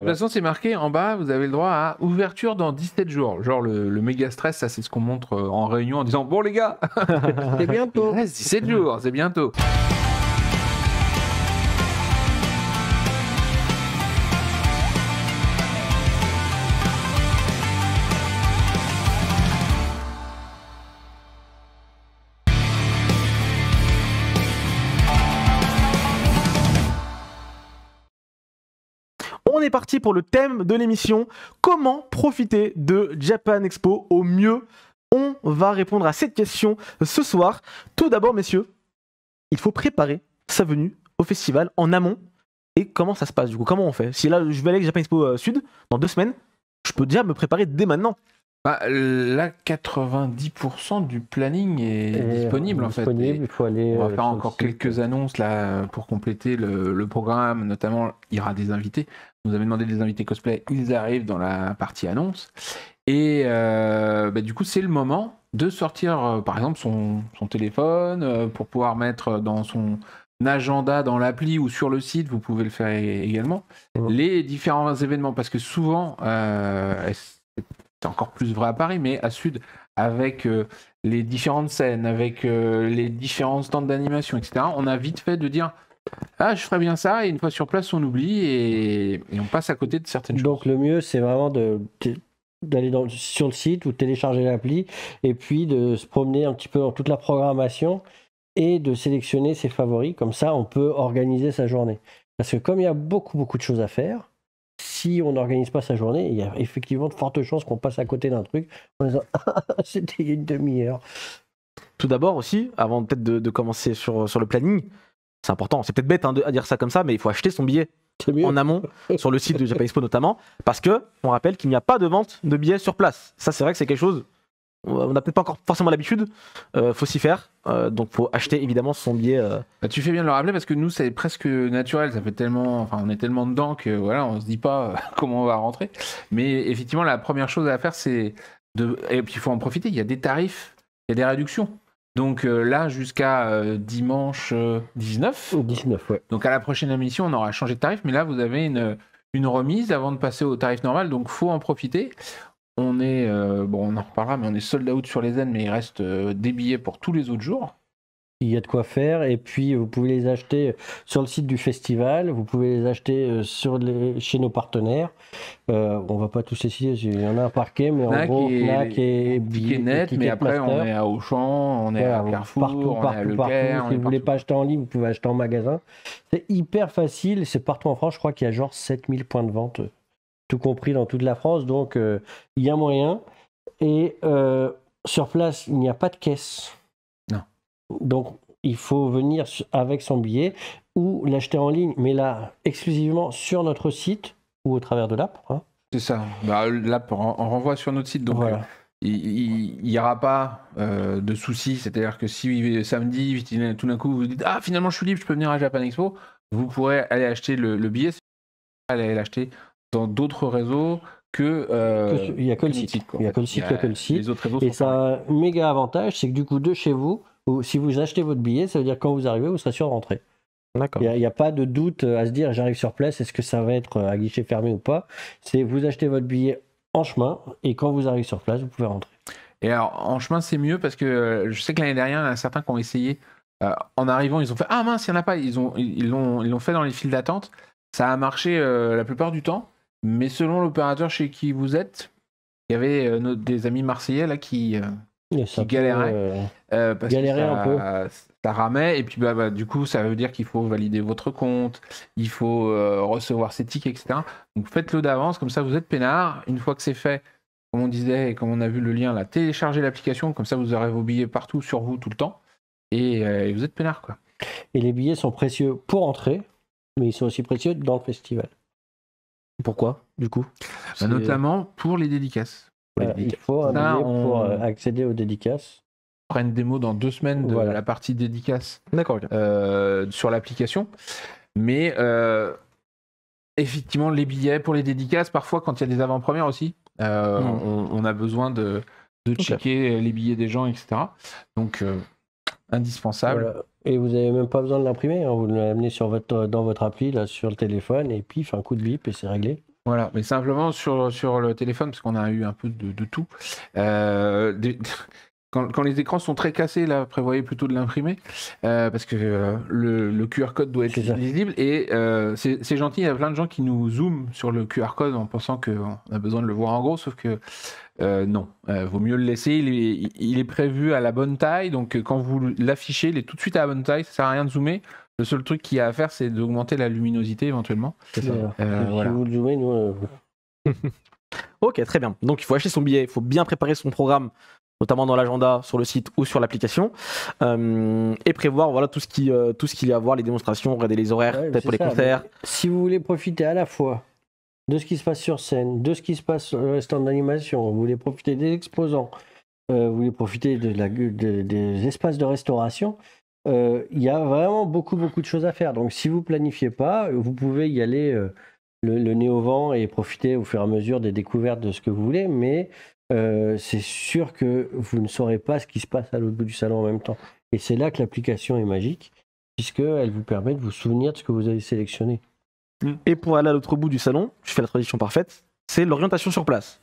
toute façon, c'est marqué en bas, vous avez le droit à ouverture dans 17 jours. Genre le méga stress, ça c'est ce qu'on montre en réunion en disant bon les gars, C'est bientôt. il reste 17 jours, c'est bientôt. On est parti pour le thème de l'émission. Comment profiter de Japan Expo au mieux? On va répondre à cette question ce soir. Tout d'abord, messieurs, il faut préparer sa venue au festival en amont. Et comment ça se passe du coup? Comment on fait? Si là, je vais aller à Japan Expo Sud dans 2 semaines, je peux déjà me préparer dès maintenant. Bah, là, 90% du planning est disponible en fait. Et Il faut aller, on va faire sur encore le site. quelques annonces là pour compléter le programme. Notamment, il y aura des invités. Vous avez demandé des invités cosplay, ils arrivent dans la partie annonce. Et du coup, c'est le moment de sortir, par exemple, son téléphone pour pouvoir mettre dans son agenda, dans l'appli ou sur le site, vous pouvez le faire également, les différents événements. Parce que souvent, c'est encore plus vrai à Paris, mais à Sud, avec les différentes scènes, avec les différents stands d'animation, etc., on a vite fait de dire ah, je ferais bien ça, et une fois sur place, on oublie et on passe à côté de certaines choses. Donc le mieux, c'est vraiment d'aller sur le site ou télécharger l'appli et puis de se promener un petit peu dans toute la programmation et de sélectionner ses favoris. Comme ça, on peut organiser sa journée. Parce que comme il y a beaucoup de choses à faire, si on n'organise pas sa journée, il y a effectivement de fortes chances qu'on passe à côté d'un truc en disant ah, c'était il y a une demi-heure. Tout d'abord aussi, avant peut-être de commencer sur le planning, c'est important, c'est peut-être bête à dire ça comme ça, mais il faut acheter son billet C'est mieux. en amont sur le site de Japan Expo notamment, parce que on rappelle qu'il n'y a pas de vente de billets sur place. Ça, c'est vrai que c'est quelque chose, on n'a peut-être pas encore forcément l'habitude, faut s'y faire, donc faut acheter évidemment son billet. Bah, tu fais bien de le rappeler parce que nous, c'est presque naturel, ça fait tellement, enfin, on est tellement dedans que voilà, on se dit pas comment on va rentrer. Mais effectivement, la première chose à faire, c'est et puis il faut en profiter. Il y a des tarifs, il y a des réductions. Donc là, jusqu'à dimanche 19. 19, ouais. Donc à la prochaine émission, on aura changé de tarif, mais là, vous avez une remise avant de passer au tarif normal, donc faut en profiter. On est, on en reparlera, mais on est sold out sur les zen, mais il reste des billets pour tous les autres jours. Il y a de quoi faire et puis vous pouvez les acheter sur le site du festival, vous pouvez les acheter chez nos partenaires. On va pas tous les citer, il y en a un parquet, mais en gros Fnac et Ticketnet, mais après on est à Auchan, on est à Carrefour, on est à Leclerc. Si vous voulez pas acheter en ligne, vous pouvez acheter en magasin. C'est hyper facile, c'est partout en France, je crois qu'il y a genre 7000 points de vente, tout compris dans toute la France, donc il y a moyen. Et sur place, il n'y a pas de caisse. Donc, il faut venir avec son billet ou l'acheter en ligne, mais là, exclusivement sur notre site ou au travers de l'app. Hein. C'est ça. Bah, l'app, on renvoie sur notre site. Donc, voilà. Il n'y aura pas de soucis. C'est-à-dire que si samedi, tout d'un coup, vous dites ah, finalement, je suis libre, je peux venir à Japan Expo, vous pourrez aller acheter le billet. Aller l'acheter dans d'autres réseaux que. Il n'y a que le site. Il n'y a que le site, il n'y a que le site. Les autres réseaux et sont ça a un méga avantage, c'est que du coup, de chez vous, si vous achetez votre billet, ça veut dire que quand vous arrivez, vous serez sûr de rentrer. D'accord. Il n'y a pas de doute à se dire j'arrive sur place, est-ce que ça va être à guichet fermé ou pas. C'est vous achetez votre billet en chemin et quand vous arrivez sur place, vous pouvez rentrer. Et alors en chemin c'est mieux parce que je sais que l'année dernière, il y en a certains qui ont essayé en arrivant, ils ont fait ah mince, il n'y en a pas, ils l'ont fait dans les files d'attente. Ça a marché la plupart du temps, mais selon l'opérateur chez qui vous êtes, il y avait des amis marseillais là qui galéraient parce que un peu. Ça ramait et puis du coup ça veut dire qu'il faut valider votre compte, il faut recevoir ses tickets, etc. Donc faites-le d'avance, comme ça vous êtes peinard. Une fois que c'est fait, comme on disait et comme on a vu le lien là, téléchargez l'application, comme ça vous aurez vos billets partout sur vous tout le temps et vous êtes peinard quoi. Et les billets sont précieux pour entrer, mais ils sont aussi précieux dans le festival. Pourquoi du coup? Notamment pour les dédicaces. Il faut un billet pour accéder aux dédicaces. On fera une démo dans 2 semaines de la partie dédicace sur l'application. Mais effectivement, les billets pour les dédicaces, parfois quand il y a des avant-premières aussi, on a besoin de checker les billets des gens, etc. Donc, indispensable. Voilà. Et vous n'avez même pas besoin de l'imprimer, hein. Vous l'amenez dans votre appli, là, sur le téléphone, et puis un coup de bip et c'est réglé. Voilà, mais simplement sur le téléphone, parce qu'on a eu un peu de tout. Quand les écrans sont très cassés, là, prévoyez plutôt de l'imprimer, parce que le QR code doit être C'est ça. lisible. Et c'est gentil, il y a plein de gens qui nous zooment sur le QR code en pensant qu'on a besoin de le voir en gros, sauf que non, vaut mieux le laisser. Il est prévu à la bonne taille, donc quand vous l'affichez, il est tout de suite à la bonne taille, ça sert à rien de zoomer. Le seul truc qu'il y a à faire, c'est d'augmenter la luminosité éventuellement. C'est ça. Si Voilà. vous le zoomez, nous, Ok, très bien. Donc il faut acheter son billet, il faut bien préparer son programme, notamment dans l'agenda, sur le site ou sur l'application, et prévoir voilà, tout ce qu'il y a à voir, les démonstrations, regarder les horaires, ouais, peut-être c'est pour les ça, concerts. mais si vous voulez profiter à la fois de ce qui se passe sur scène, de ce qui se passe sur le stand d'animation, vous voulez profiter des exposants, vous voulez profiter des espaces de restauration, il y a vraiment beaucoup de choses à faire. Donc si vous planifiez pas, vous pouvez y aller le nez au vent et profiter au fur et à mesure des découvertes de ce que vous voulez, mais c'est sûr que vous ne saurez pas ce qui se passe à l'autre bout du salon en même temps. Et c'est là que l'application est magique, puisqu'elle vous permet de vous souvenir de ce que vous avez sélectionné. Et pour aller à l'autre bout du salon, je fais la transition parfaite, c'est l'orientation sur place.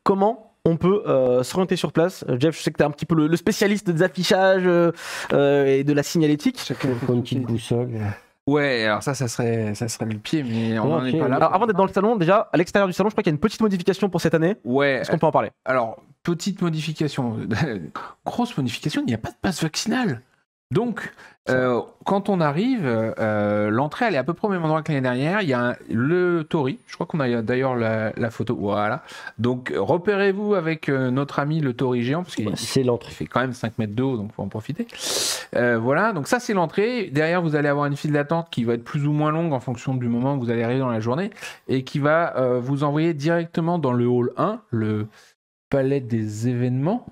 Comment on peut s'orienter sur place? Jeff, je sais que tu es un petit peu le spécialiste des affichages et de la signalétique. Chacun faut une petite boussole. Ouais, alors ça serait le pied, mais on n'en est pas là. Alors avant d'être dans le salon, déjà, à l'extérieur du salon, je crois qu'il y a une petite modification pour cette année. Ouais, Est-ce qu'on peut en parler? alors, petite modification. Grosse modification, il n'y a pas de passe vaccinal. Donc, quand on arrive, l'entrée, elle est à peu près au même endroit que l'année dernière. Il y a le Tori. Je crois qu'on a d'ailleurs la photo. Voilà. Donc, repérez-vous avec notre ami le Tori géant, parce qu'il C'est l'entrée. fait quand même 5 mètres de haut, donc faut en profiter. Voilà, donc ça, c'est l'entrée. Derrière, vous allez avoir une file d'attente qui va être plus ou moins longue en fonction du moment où vous allez arriver dans la journée et qui va vous envoyer directement dans le hall 1, le palais des événements.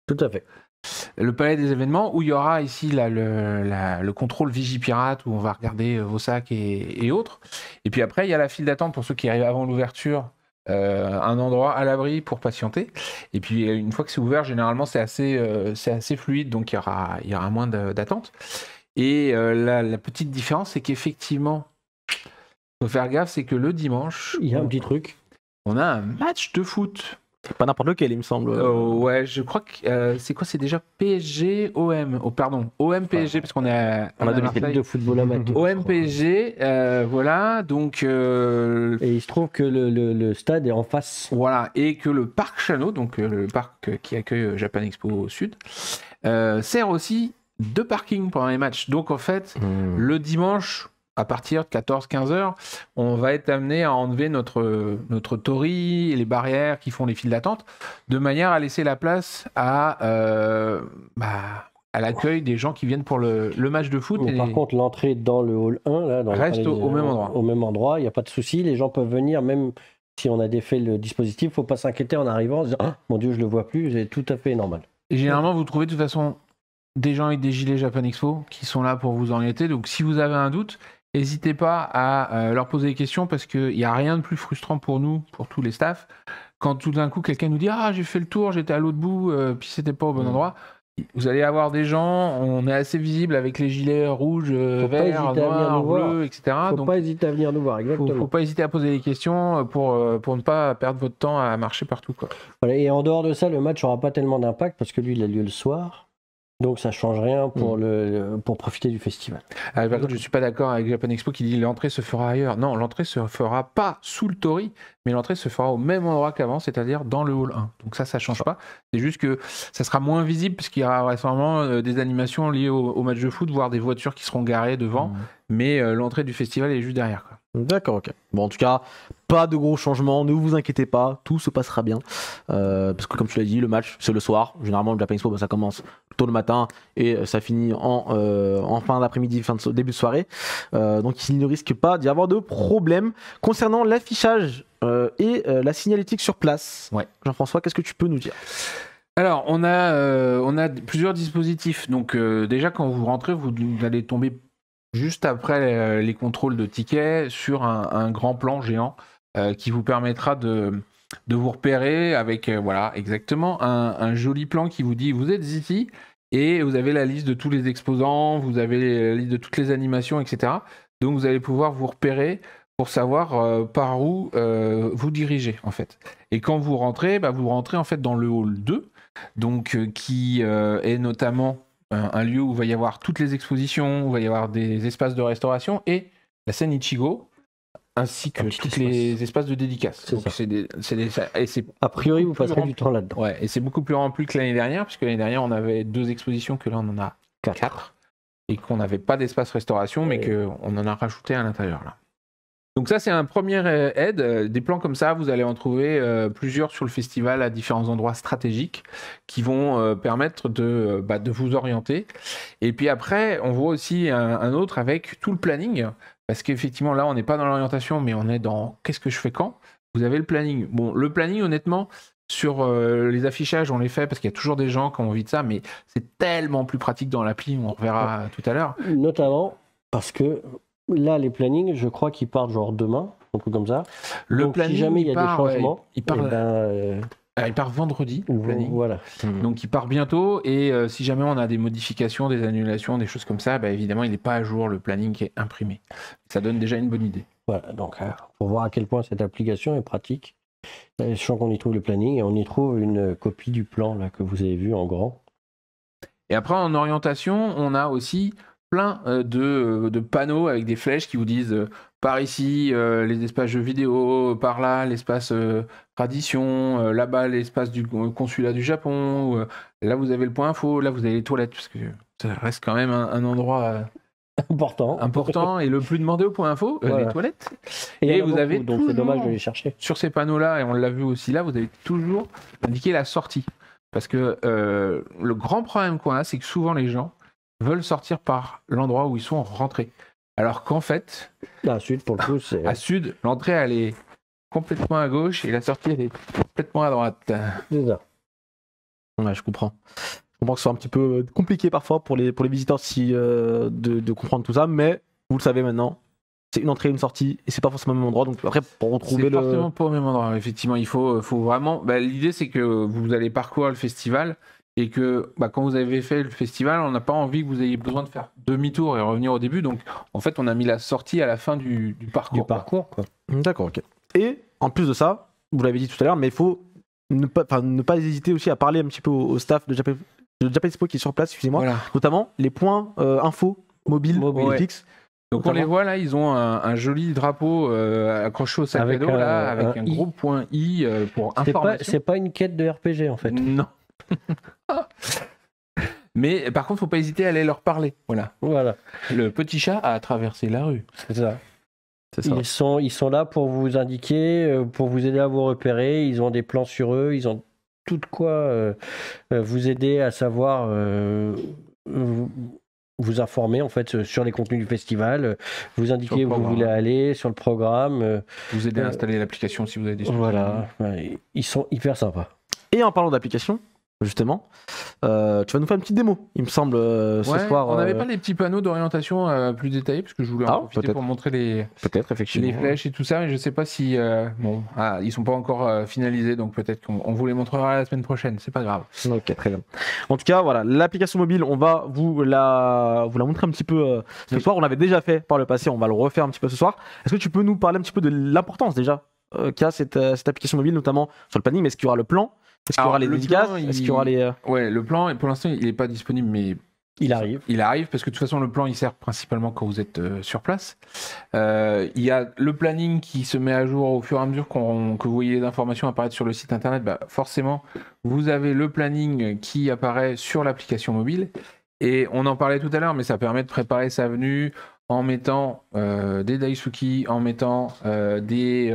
Tout à fait. Le palais des événements où il y aura ici là, le contrôle Vigipirate où on va regarder vos sacs et autres. Et puis après, il y a la file d'attente pour ceux qui arrivent avant l'ouverture, un endroit à l'abri pour patienter. Et puis une fois que c'est ouvert, généralement c'est assez fluide, donc il y aura moins d'attente. Et la petite différence, c'est qu'effectivement, faut faire gaffe, c'est que le dimanche, Il y a un petit truc. on a un match de foot. C'est pas n'importe lequel, il me semble. Ouais, je crois que c'est quoi? C'est déjà PSG OM. Oh, pardon, OM PSG parce qu'on a L'équipe de football amateur. OM PSG, voilà. Donc Et il se trouve que le stade est en face. voilà, et que le parc Chano, donc le parc qui accueille Japan Expo au sud, sert aussi de parking pendant les matchs. Donc en fait, le dimanche, à partir de 14-15 heures, on va être amené à enlever notre tori et les barrières qui font les files d'attente, de manière à laisser la place à l'accueil des gens qui viennent pour le match de foot. Mais par contre, l'entrée dans le hall 1, là, reste au même endroit. Au même endroit, il n'y a pas de souci. Les gens peuvent venir, même si on a défait le dispositif, il ne faut pas s'inquiéter en arrivant, en se disant ah, mon Dieu, je ne le vois plus, c'est tout à fait normal. Et généralement, vous trouvez de toute façon des gens avec des gilets Japan Expo qui sont là pour vous orienter. Donc si vous avez un doute, n'hésitez pas à leur poser des questions parce qu'il n'y a rien de plus frustrant pour nous, pour tous les staffs, quand tout d'un coup quelqu'un nous dit « Ah, j'ai fait le tour, j'étais à l'autre bout, puis c'était pas au bon endroit ». Vous allez avoir des gens, on est assez visible avec les gilets rouges, verts, noirs, bleus, etc. Faut pas hésiter à venir nous voir, exactement. Faut pas hésiter à poser des questions pour ne pas perdre votre temps à marcher partout, quoi. Voilà, et en dehors de ça, le match n'aura pas tellement d'impact parce que lui, il a lieu le soir. Donc ça change rien pour profiter du festival. Par contre, je suis pas d'accord avec Japan Expo qui dit l'entrée se fera ailleurs. Non, l'entrée se fera pas sous le Tori, mais l'entrée se fera au même endroit qu'avant, c'est-à-dire dans le hall 1. Donc ça change pas. C'est juste que ça sera moins visible parce qu'il y aura récemment des animations liées au match de foot, voire des voitures qui seront garées devant. Mais l'entrée du festival est juste derrière, quoi. D'accord, ok. Bon, en tout cas, pas de gros changements, ne vous inquiétez pas, tout se passera bien. Parce que comme tu l'as dit, le match, c'est le soir. Généralement, le Japan Expo, ça commence tôt le matin et ça finit en fin d'après-midi, début de soirée. Donc, il ne risque pas d'y avoir de problème. Concernant l'affichage et la signalétique sur place, ouais. Jean-François, qu'est-ce que tu peux nous dire ? Alors, on a plusieurs dispositifs. Donc, déjà, quand vous rentrez, vous allez tomber juste après les contrôles de tickets sur un grand plan géant qui vous permettra de vous repérer avec voilà, exactement un joli plan qui vous dit vous êtes ici et vous avez la liste de tous les exposants, vous avez la liste de toutes les animations, etc. Donc vous allez pouvoir vous repérer pour savoir par où vous dirigez en fait. Et quand vous rentrez en fait dans le hall 2, donc qui est notamment un lieu où il va y avoir toutes les expositions, où il va y avoir des espaces de restauration et la scène Ichigo, ainsi que tous les espaces de dédicace. Donc a priori, vous passerez du temps là-dedans. Ouais, et c'est beaucoup plus rempli que l'année dernière, puisque l'année dernière, on avait 2 expositions, que là, on en a 4. Et qu'on n'avait pas d'espace restauration, mais qu'on en a rajouté à l'intérieur, là. Donc ça, c'est un premier aide. Des plans comme ça, vous allez en trouver plusieurs sur le festival à différents endroits stratégiques qui vont permettre de vous orienter. Et puis après, on voit aussi un autre avec tout le planning. Parce qu'effectivement, là, on n'est pas dans l'orientation, mais on est dans qu'est-ce que je fais quand. Vous avez le planning. Bon, le planning, honnêtement, sur les affichages, on les fait parce qu'il y a toujours des gens qui ont envie de ça, mais c'est tellement plus pratique dans l'appli, on reverra tout à l'heure. Notamment parce que là, les plannings, je crois qu'ils partent genre demain, un truc comme ça. Le donc, planning, si jamais il y a des changements, il part vendredi, le planning. Voilà. Donc il part bientôt, et si jamais on a des modifications, des annulations, des choses comme ça, évidemment il n'est pas à jour, le planning qui est imprimé. Ça donne déjà une bonne idée. Voilà, donc pour voir à quel point cette application est pratique, je sens qu'on y trouve le planning et on y trouve une copie du plan là, que vous avez vu en grand. Et après en orientation, on a aussi plein de panneaux avec des flèches qui vous disent par ici les espaces jeux vidéo, par là l'espace tradition, là-bas l'espace du consulat du Japon, là vous avez le point info, là vous avez les toilettes, parce que ça reste quand même un endroit important et le plus demandé au point info, les toilettes. Et vous avez donc c'est dommage de les chercher. Sur ces panneaux-là, et on l'a vu aussi là, vous avez toujours indiqué la sortie. Parce que le grand problème qu'on a, c'est que souvent les gens veulent sortir par l'endroit où ils sont rentrés. Alors qu'en fait, à Sud, pour le coup, c'est... À Sud, l'entrée, elle est complètement à gauche et la sortie, elle est complètement à droite. C'est ça. Ouais, je comprends. Je comprends que ce soit un petit peu compliqué parfois pour les visiteurs de comprendre tout ça, mais vous le savez maintenant, c'est une entrée et une sortie, et c'est pas forcément au même endroit, donc après, pour retrouver c'est forcément pas au même endroit, effectivement. Il faut vraiment... l'idée, c'est que vous allez parcourir le festival, et que quand vous avez fait le festival, on n'a pas envie que vous ayez besoin de faire demi-tour et revenir au début. Donc, en fait, on a mis la sortie à la fin du parcours. Quoi. D'accord, ok. Et en plus de ça, vous l'avez dit tout à l'heure, mais il faut ne pas hésiter aussi à parler un petit peu au staff de Japan Expo qui est sur place, excusez-moi. Voilà. Notamment les points info mobiles fixes. Donc on les voit là, ils ont un joli drapeau accroché au sac à dos là, avec un gros point I pour information. C'est pas une quête de RPG en fait. Non. Mais par contre, faut pas hésiter à aller leur parler. Voilà. Le petit chat a traversé la rue. C'est ça. Ils sont là pour vous indiquer, pour vous aider à vous repérer. Ils ont des plans sur eux. Ils ont tout de quoi vous aider à savoir vous informer en fait sur les contenus du festival, vous indiquer où vous voulez aller, sur le programme. Vous aider à installer l'application si vous avez des soucis. Voilà. Ils sont hyper sympas. Et en parlant d'application, justement, tu vas nous faire une petite démo, il me semble, ce soir. On n'avait pas les petits panneaux d'orientation plus détaillés, parce que je voulais en profiter pour montrer les flèches et tout ça, mais je sais pas si... ils sont pas encore finalisés, donc peut-être qu'on vous les montrera la semaine prochaine, c'est pas grave. Ok, très bien. En tout cas, voilà, l'application mobile, on va vous la montrer un petit peu ce soir. On l'avait déjà fait par le passé, on va le refaire un petit peu ce soir. Est-ce que tu peux nous parler un petit peu de l'importance déjà qu'a cette application mobile, notamment sur le planning, mais est-ce qu'il y aura le plan ? Est-ce qu'il y aura les dédicaces ? Est-ce qu'il y aura les... Ouais, le plan, pour l'instant, il n'est pas disponible, mais... Il arrive. Il arrive, parce que de toute façon, le plan, il sert principalement quand vous êtes sur place. Il y a le planning qui se met à jour au fur et à mesure que vous voyez les informations apparaître sur le site internet. Forcément, vous avez le planning qui apparaît sur l'application mobile. Et on en parlait tout à l'heure, mais ça permet de préparer sa venue en mettant des daisuki, en mettant des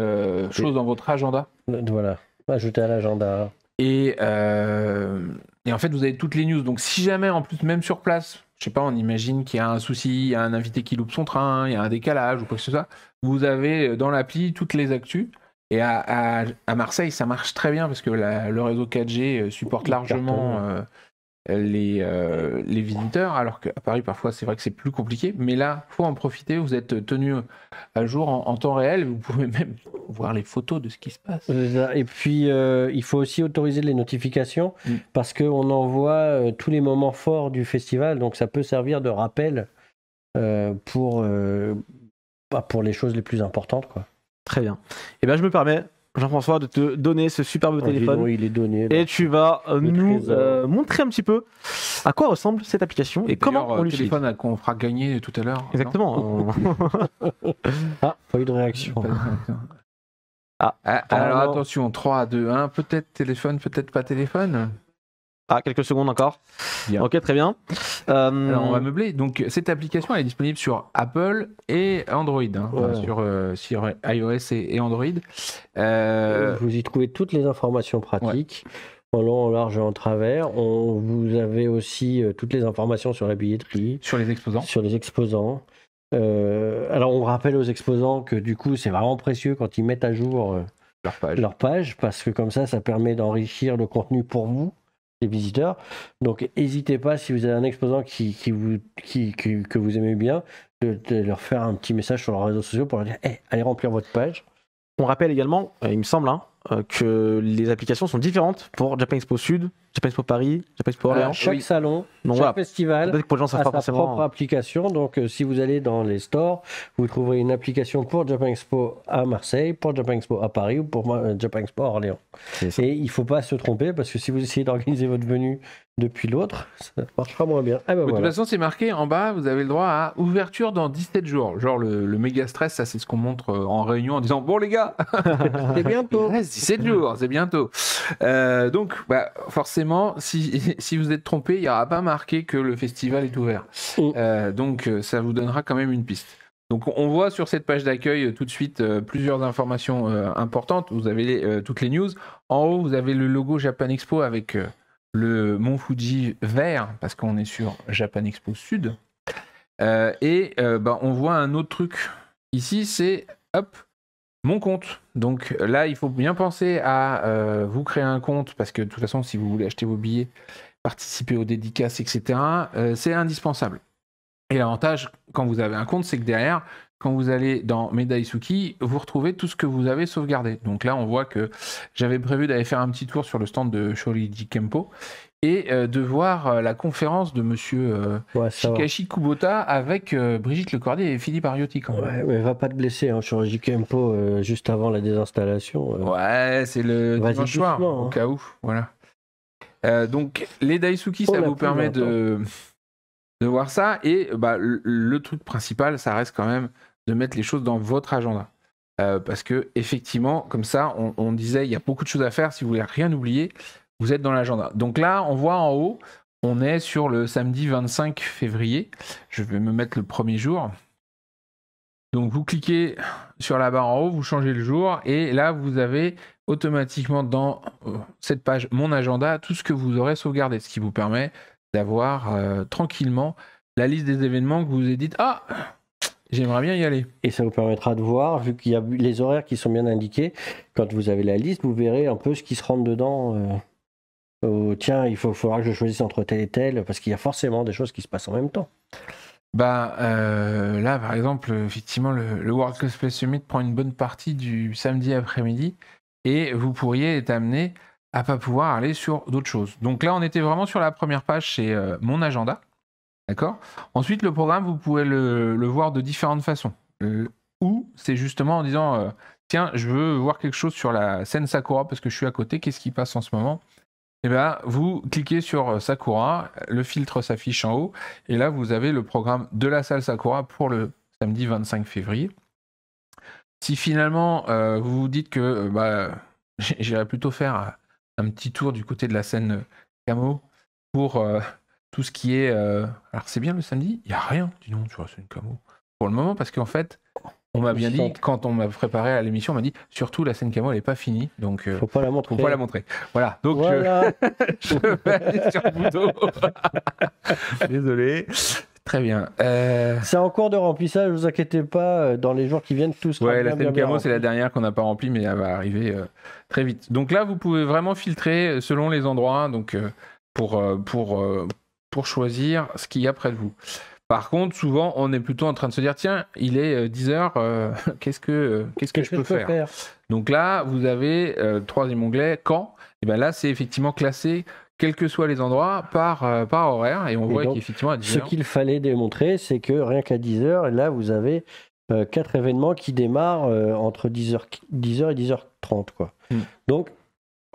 choses dans votre agenda. Voilà, ajouter à l'agenda. Et en fait, vous avez toutes les news. Donc, si jamais, en plus, même sur place, je sais pas, on imagine qu'il y a un souci, il y a un invité qui loupe son train, il y a un décalage ou quoi que ce soit, vous avez dans l'appli toutes les actus. Et à Marseille, ça marche très bien parce que le réseau 4G supporte largement les visiteurs, alors qu'à Paris, parfois, c'est vrai que c'est plus compliqué. Mais là, il faut en profiter. Vous êtes tenu à jour en temps réel. Vous pouvez même voir les photos de ce qui se passe. Et puis, il faut aussi autoriser les notifications parce qu'on envoie tous les moments forts du festival. Donc, ça peut servir de rappel pour pour les choses les plus importantes, quoi. Très bien. Et bien, je me permets, Jean-François, de te donner ce superbe téléphone. Il est donné. Et tu vas nous trésor. montrer un petit peu à quoi ressemble cette application et comment on l'utilise. téléphone qu'on fera gagner tout à l'heure. Exactement. Ah, pas eu de réaction. Alors non. attention, 3, 2, 1, peut-être téléphone, peut-être pas téléphone. Ah, quelques secondes encore. Bien. Ok, très bien. Alors on va meubler. Donc cette application elle est disponible sur Apple et Android, hein, Ouais. sur iOS et Android. Vous y trouvez toutes les informations pratiques, en long, en large et en travers. Vous avez aussi toutes les informations sur la billetterie, Sur les exposants. sur les exposants. Alors on rappelle aux exposants que du coup c'est vraiment précieux quand ils mettent à jour Leur page. leur page, parce que comme ça permet d'enrichir le contenu pour vous, les visiteurs. Donc n'hésitez pas, si vous avez un exposant que vous aimez bien, de leur faire un petit message sur leurs réseaux sociaux pour leur dire hey, allez remplir votre page. On rappelle également, il me semble, que les applications sont différentes pour Japan Expo Sud, Japan Expo Paris, Japan Expo Orléans. Chaque salon, Donc chaque voilà, festival peut-être que pour les gens, ça a sera sa forcément. propre application. Donc si vous allez dans les stores, vous trouverez une application pour Japan Expo à Marseille, pour Japan Expo à Paris ou pour Japan Expo à Orléans. C'est ça. Et il ne faut pas se tromper parce que si vous essayez d'organiser votre venue depuis l'autre, ça marchera moins bien. Ah ben De toute voilà. façon, c'est marqué en bas, vous avez le droit à ouverture dans 17 jours. Genre le méga stress, ça c'est ce qu'on montre en réunion en disant bon les gars, C'est bientôt. il reste 17 jours, c'est bientôt. Donc forcément, si vous êtes trompé, il n'y aura pas marqué que le festival est ouvert. Donc ça vous donnera quand même une piste. Donc on voit sur cette page d'accueil tout de suite plusieurs informations importantes. Vous avez toutes les news. En haut, vous avez le logo Japan Expo avec le mont Fuji vert, parce qu'on est sur Japan Expo Sud. On voit un autre truc ici, c'est hop, mon compte. Donc là, il faut bien penser à vous créer un compte, parce que de toute façon, si vous voulez acheter vos billets, participer aux dédicaces, etc., c'est indispensable. Et l'avantage, quand vous avez un compte, c'est que derrière, quand vous allez dans Medaisuki, vous retrouvez tout ce que vous avez sauvegardé. Donc là, on voit que j'avais prévu d'aller faire un petit tour sur le stand de Shoriji Kempo et de voir la conférence de monsieur Shikashi Kubota avec Brigitte Lecordier et Philippe Ariotti. Quand même. Ouais, mais va pas te blesser hein, sur Jikempo juste avant la désinstallation. Ouais, c'est le dimanche soir, au cas où. Voilà. Donc, les Daisuki, ça vous permet de voir ça. Et le truc principal, ça reste quand même de mettre les choses dans votre agenda. Parce que effectivement, comme ça, on disait, il y a beaucoup de choses à faire. Si vous voulez rien oublier, vous êtes dans l'agenda. Donc là, on voit en haut, on est sur le samedi 25 février. Je vais me mettre le premier jour. Donc vous cliquez sur la barre en haut, vous changez le jour, et là, vous avez automatiquement dans cette page Mon agenda tout ce que vous aurez sauvegardé, ce qui vous permet d'avoir tranquillement la liste des événements que vous vous dites « Ah, j'aimerais bien y aller ». Et ça vous permettra de voir, vu qu'il y a les horaires qui sont bien indiqués, quand vous avez la liste, vous verrez un peu ce qui se rentre dedans. Tiens, il faudra que je choisisse entre tel et tel, parce qu'il y a forcément des choses qui se passent en même temps. Là, par exemple, effectivement, le World Cosplay Summit prend une bonne partie du samedi après-midi, et vous pourriez être amené à pas pouvoir aller sur d'autres choses. Donc là, on était vraiment sur la première page, c'est mon agenda. D'accord ? Ensuite, le programme, vous pouvez le voir de différentes façons. Ou c'est justement en disant tiens, je veux voir quelque chose sur la scène Sakura parce que je suis à côté, qu'est-ce qui passe en ce moment ? Et bien, vous cliquez sur Sakura, le filtre s'affiche en haut, et là, vous avez le programme de la salle Sakura pour le samedi 25 février. Si finalement, vous vous dites que j'irais plutôt faire un petit tour du côté de la scène Camo pour tout ce qui est... Alors, c'est bien le samedi ? Il n'y a rien, dis donc, sur la scène Camo. Pour le moment, parce qu'en fait, on m'a bien dit, quand on m'a préparé à l'émission, on m'a dit, surtout, la scène Camo, elle n'est pas finie, donc... Faut pas la montrer. Faut pas la montrer. Voilà, donc voilà. je vais aller sur Budo. Désolé. Très bien. C'est en cours de remplissage, ne vous inquiétez pas, dans les jours qui viennent, tout sera ouais, bien, la scène Camo, c'est la dernière qu'on n'a pas remplie, mais elle va arriver très vite. Donc là, vous pouvez vraiment filtrer selon les endroits, donc pour choisir ce qu'il y a près de vous. Par contre, souvent, on est plutôt en train de se dire, tiens, il est 10h, qu'est-ce que je peux faire ? Donc là, vous avez troisième onglet, quand ? Et bien là, c'est effectivement classé, quels que soient les endroits, par horaire. Et on voit qu'effectivement, à 10h... Ce qu'il fallait démontrer, c'est que rien qu'à 10h, là, vous avez 4 événements qui démarrent entre 10h et 10h30, quoi. Donc,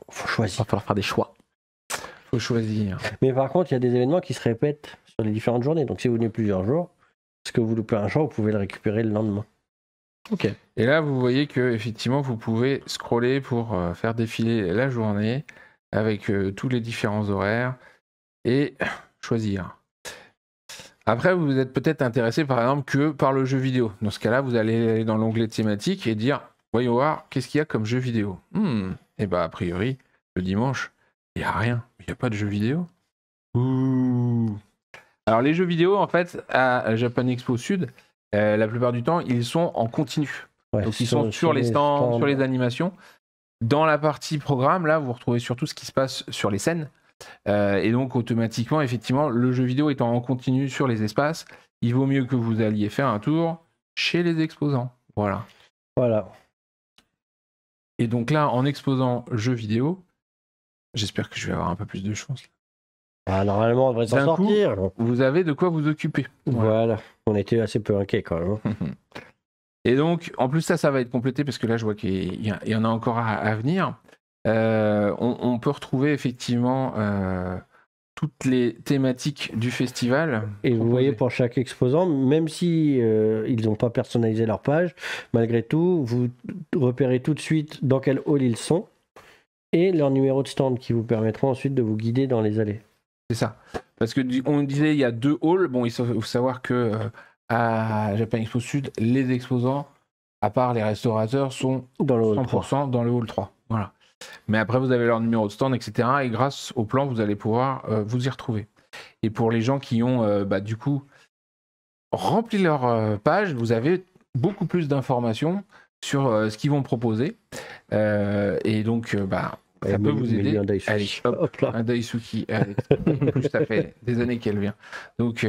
faut Il choisir. va falloir faire des choix. Faut choisir. Mais par contre, il y a des événements qui se répètent sur les différentes journées. Donc, si vous venez plusieurs jours, parce que vous loupez un jour, vous pouvez le récupérer le lendemain. Ok. Et là, vous voyez que effectivement, vous pouvez scroller pour faire défiler la journée avec tous les différents horaires et choisir. Après, vous êtes peut-être intéressé par exemple que par le jeu vidéo. Dans ce cas-là, vous allez aller dans l'onglet thématique et dire voyons voir qu'est-ce qu'il y a comme jeu vidéo. Et bah a priori, le dimanche, il n'y a rien. Il n'y a pas de jeu vidéo. Ouh. Alors les jeux vidéo, en fait, à Japan Expo Sud, la plupart du temps, ils sont en continu. Ouais, Donc ils sont sur les stands, sur les animations. Dans la partie programme, là, vous retrouvez surtout ce qui se passe sur les scènes. Et donc automatiquement, effectivement, le jeu vidéo étant en continu sur les espaces, il vaut mieux que vous alliez faire un tour chez les exposants. Voilà. Voilà. Et donc là, en exposant jeux vidéo, j'espère que je vais avoir un peu plus de chance. Ah, normalement, on devrait s'en D'un coup, sortir. Vous avez de quoi vous occuper. Voilà. On était assez peu inquiets quand même. Et donc, en plus, ça va être complété parce que là, je vois qu'il y en a encore à venir. On peut retrouver effectivement toutes les thématiques du festival. Et vous proposées. voyez, pour chaque exposant, même si ils n'ont pas personnalisé leur page, malgré tout, vous repérez tout de suite dans quel hall ils sont et leur numéro de stand qui vous permettront ensuite de vous guider dans les allées. C'est ça. Parce que on disait il y a 2 halls. Bon, il faut savoir que à Japan Expo Sud, les exposants, à part les restaurateurs, sont Dans le hall 100% dans le hall 3. Voilà. Mais après, vous avez leur numéro de stand, etc. Et grâce au plan, vous allez pouvoir vous y retrouver. Et pour les gens qui ont, du coup, rempli leur page, vous avez beaucoup plus d'informations sur ce qu'ils vont proposer. Et donc, ça peut vous aider. Un Daisuke. Allez, hop, Hop là. un Daisuke. Allez. En plus, ça fait des années qu'elle vient. Donc,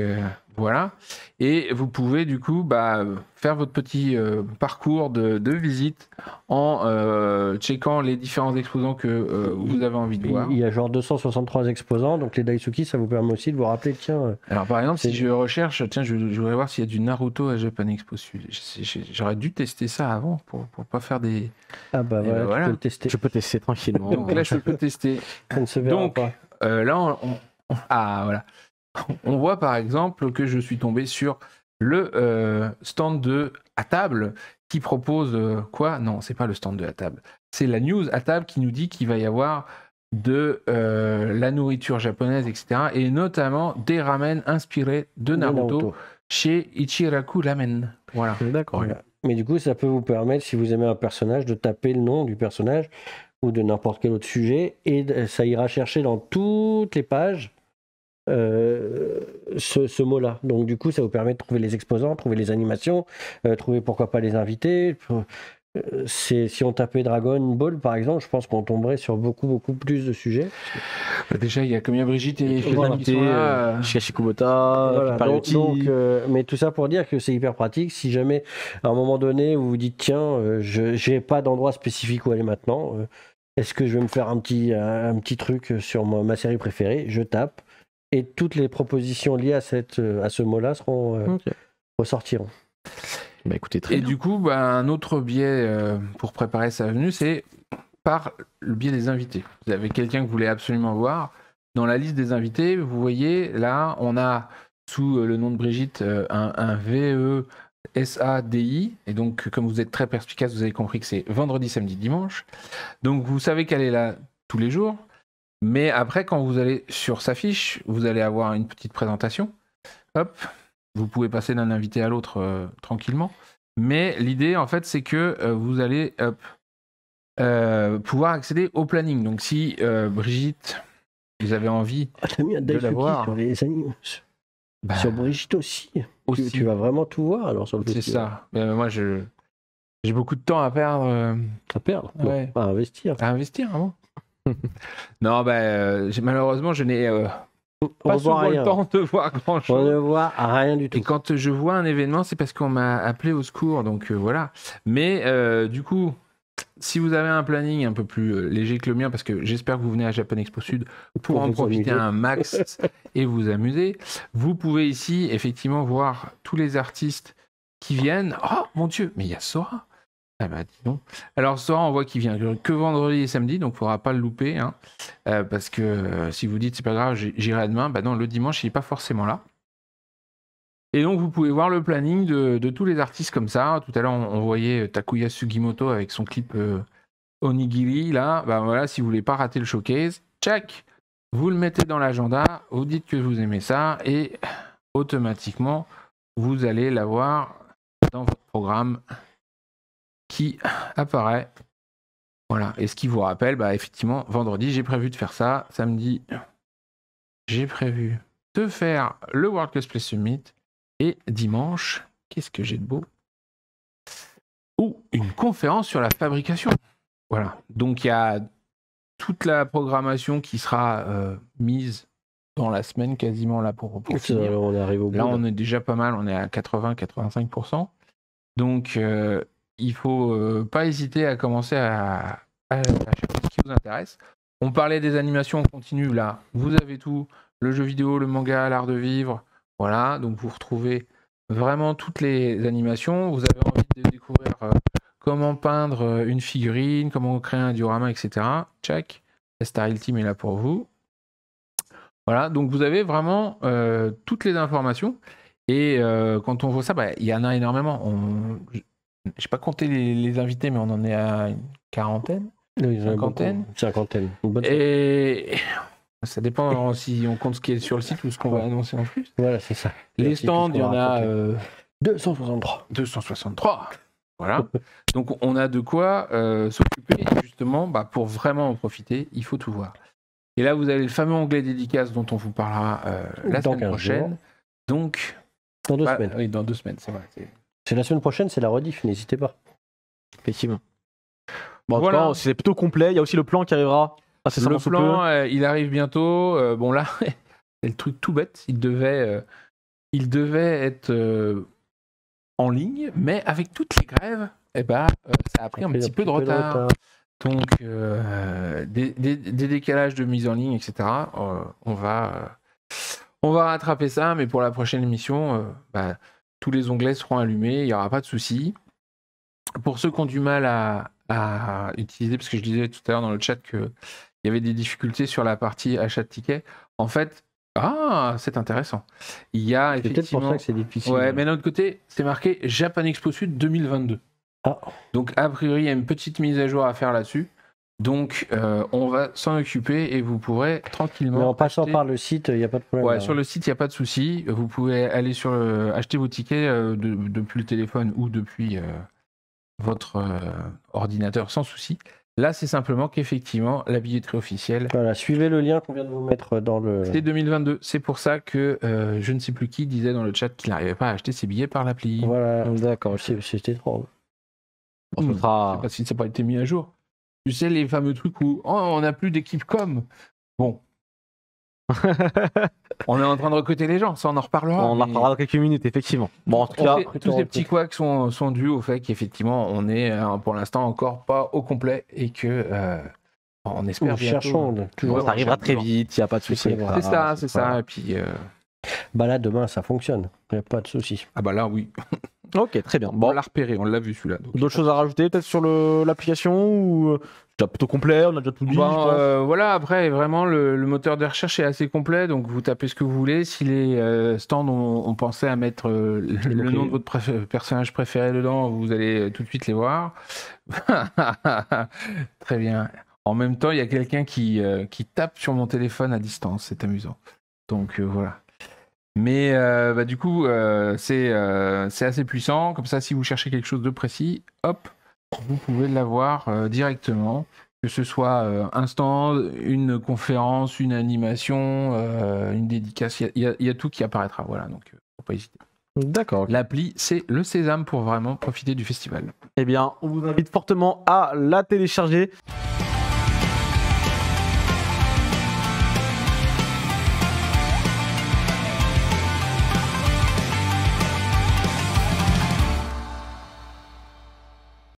voilà. Et vous pouvez, du coup, faire votre petit parcours de visite en checkant les différents exposants que vous avez envie de voir. Il y a genre 263 exposants, donc les Daisuki, ça vous permet aussi de vous rappeler, tiens, Alors, par exemple, si je recherche, tiens, je voudrais voir s'il y a du Naruto à Japan Expo Sud. J'aurais dû tester ça avant pour pas faire des. ah bah Et voilà, voilà. tu peux le tester. Je peux tester tranquillement. Donc là, je peux tester. Ça ne se verra Donc, pas. là, voilà. On voit par exemple que je suis tombé sur le stand de à table qui propose quoi? Non, c'est pas le stand de à table. C'est la news à table qui nous dit qu'il va y avoir de la nourriture japonaise, etc. Et notamment des ramen inspirés de Naruto chez Ichiraku Ramen. Voilà. D'accord. Voilà. Mais du coup, ça peut vous permettre, si vous aimez un personnage, de taper le nom du personnage ou de n'importe quel autre sujet, et ça ira chercher dans toutes les pages ce mot-là. Donc du coup, ça vous permet de trouver les exposants, trouver les animations, trouver pourquoi pas les invités. Si on tapait Dragon Ball, par exemple, je pense qu'on tomberait sur beaucoup plus de sujets. Déjà, il y a combien Brigitte et Voilà. qui sont là, Shigashi Kubota, Voilà, Pariotti. mais tout ça pour dire que c'est hyper pratique. Si jamais, à un moment donné, vous vous dites, tiens, je n'ai pas d'endroit spécifique où aller maintenant, est-ce que je vais me faire un petit truc sur ma série préférée? Je tape, et toutes les propositions liées à ce mot-là ressortiront. Bah écoutez, très Et bien. du coup, un autre biais pour préparer sa venue, c'est par le biais des invités. Vous avez quelqu'un que vous voulez absolument voir. Dans la liste des invités, vous voyez, là, on a sous le nom de Brigitte un VESADI. Et donc, comme vous êtes très perspicace, vous avez compris que c'est vendredi, samedi, dimanche. Donc, vous savez qu'elle est là tous les jours. Mais après, quand vous allez sur sa fiche, vous allez avoir une petite présentation. Hop, vous pouvez passer d'un invité à l'autre tranquillement. Mais l'idée, en fait, c'est que vous allez pouvoir accéder au planning. Donc, si Brigitte, vous avez envie T'as mis un de Daisuki l'avoir, sur les animes. Sur Brigitte aussi. aussi. Tu vas vraiment tout voir alors sur le C'est festival. ça. Mais moi, j'ai beaucoup de temps à perdre. À perdre, Ouais. à investir. À investir, hein, moi. Non, malheureusement, je n'ai On pas voit souvent rien. le temps de voir On grand-chose. ne voit rien du tout. Et quand je vois un événement, c'est parce qu'on m'a appelé au secours, donc voilà. Mais du coup, si vous avez un planning un peu plus léger que le mien, parce que j'espère que vous venez à Japan Expo Sud pour en vous profiter amuser. un max et vous amuser, vous pouvez ici effectivement voir tous les artistes qui viennent. Oh mon Dieu, mais il y a Sora. Ah bah dis donc. Alors Sora, on voit qu'il vient que vendredi et samedi, donc il ne faudra pas le louper. Hein, parce que si vous dites c'est pas grave, j'irai demain, bah non, le dimanche, il n'est pas forcément là. Et donc vous pouvez voir le planning de tous les artistes comme ça. Tout à l'heure, on voyait Takuya Sugimoto avec son clip Onigiri. Là, bah voilà, si vous voulez pas rater le showcase, check. Vous le mettez dans l'agenda, vous dites que vous aimez ça et automatiquement, vous allez l'avoir dans votre programme qui apparaît. Voilà. Et ce qui vous rappelle, bah effectivement, vendredi, j'ai prévu de faire ça. Samedi, j'ai prévu de faire le World Cosplay Summit. Et dimanche, qu'est-ce que j'ai de beau? Une conférence sur la fabrication. Voilà. Donc il y a toute la programmation qui sera mise dans la semaine quasiment là pour finir. On arrive au bout. Là, on est déjà pas mal, on est à 80-85%. Donc il faut pas hésiter à commencer à chercher ce qui vous intéresse. On parlait des animations en continu, là. Vous avez tout, le jeu vidéo, le manga, l'art de vivre. Voilà, donc vous retrouvez vraiment toutes les animations. Vous avez envie de découvrir comment peindre une figurine, comment créer un diorama, etc. Check. La Style Team est là pour vous. Voilà, donc vous avez vraiment toutes les informations. Et quand on voit ça, bah, y en a énormément. Je n'ai pas compté les invités, mais on en est à une quarantaine, cinquantaine. Et ça dépend si on compte ce qui est sur le site ou ce qu'on va annoncer en plus. Voilà, c'est ça. Les stands, il y en a 263. 263. Voilà. Donc on a de quoi s'occuper. Et justement, bah, pour vraiment en profiter, il faut tout voir. Et là, vous avez le fameux onglet dédicace dont on vous parlera la semaine prochaine. Jours. Donc, dans 2 semaines. Oui, dans 2 semaines, c'est vrai. C'est la semaine prochaine, c'est la rediff, n'hésitez pas. Effectivement. Bon, voilà. En tout cas, c'est plutôt complet. Il y a aussi le plan qui arrivera. Le plan, il arrive bientôt. Bon là, c'est le truc tout bête. Il devait être en ligne, mais avec toutes les grèves, ça a pris un petit peu de retard. Donc, des décalages de mise en ligne, etc. On va rattraper ça, mais pour la prochaine émission, tous les onglets seront allumés, il n'y aura pas de souci. Pour ceux qui ont du mal à utiliser, parce que je disais tout à l'heure dans le chat qu'il y avait des difficultés sur la partie achat de tickets, en fait, c'est intéressant. Il y a effectivement... C'est peut-être pour ça que c'est difficile. Ouais, mais d'un autre côté, c'est marqué Japan Expo Sud 2022. Donc, a priori, il y a une petite mise à jour à faire là-dessus. Donc, on va s'en occuper et vous pourrez tranquillement... Mais en passant par le site, il n'y a pas de problème. Ouais, sur le site, il n'y a pas de souci. Vous pouvez aller acheter vos tickets depuis le téléphone ou depuis votre ordinateur sans souci. Là, c'est simplement qu'effectivement, la billetterie officielle... Voilà, suivez le lien qu'on vient de vous mettre dans le... C'est 2022. C'est pour ça que je ne sais plus qui disait dans le chat qu'il n'arrivait pas à acheter ses billets par l'appli. Voilà, d'accord, c'était étrange. Je sais pas si ça n'a pas été mis à jour. Tu sais, les fameux trucs où on n'a plus d'équipe com. Bon. On est en train de recruter les gens, ça on en reparlera. On en reparlera dans quelques minutes, effectivement. Bon, en tout cas, tous ces petits couacs sont dus au fait qu'effectivement, on est pour l'instant encore pas au complet et que on espère bientôt. Ça arrivera très vite, il n'y a pas de souci. C'est ça. Et puis, là, demain, ça fonctionne. Il n'y a pas de souci. Ah bah là, oui. Ok, très bien. Bon. On l'a repéré, on l'a vu celui-là. D'autres choses à rajouter peut-être sur l'application ou c'est plutôt complet, on a déjà tout dit. Voilà, après vraiment le moteur de recherche est assez complet, donc vous tapez ce que vous voulez. Si les stands ont pensé à mettre le nom de votre personnage préféré dedans, vous allez tout de suite les voir. Très bien. En même temps, il y a quelqu'un qui tape sur mon téléphone à distance, c'est amusant. Donc voilà. Mais du coup, c'est assez puissant. Comme ça, si vous cherchez quelque chose de précis, hop, vous pouvez l'avoir directement. Que ce soit un stand, une conférence, une animation, une dédicace, il y a tout qui apparaîtra. Voilà, donc faut pas hésiter. D'accord. L'appli, c'est le sésame pour vraiment profiter du festival. Eh bien, on vous invite fortement à la télécharger.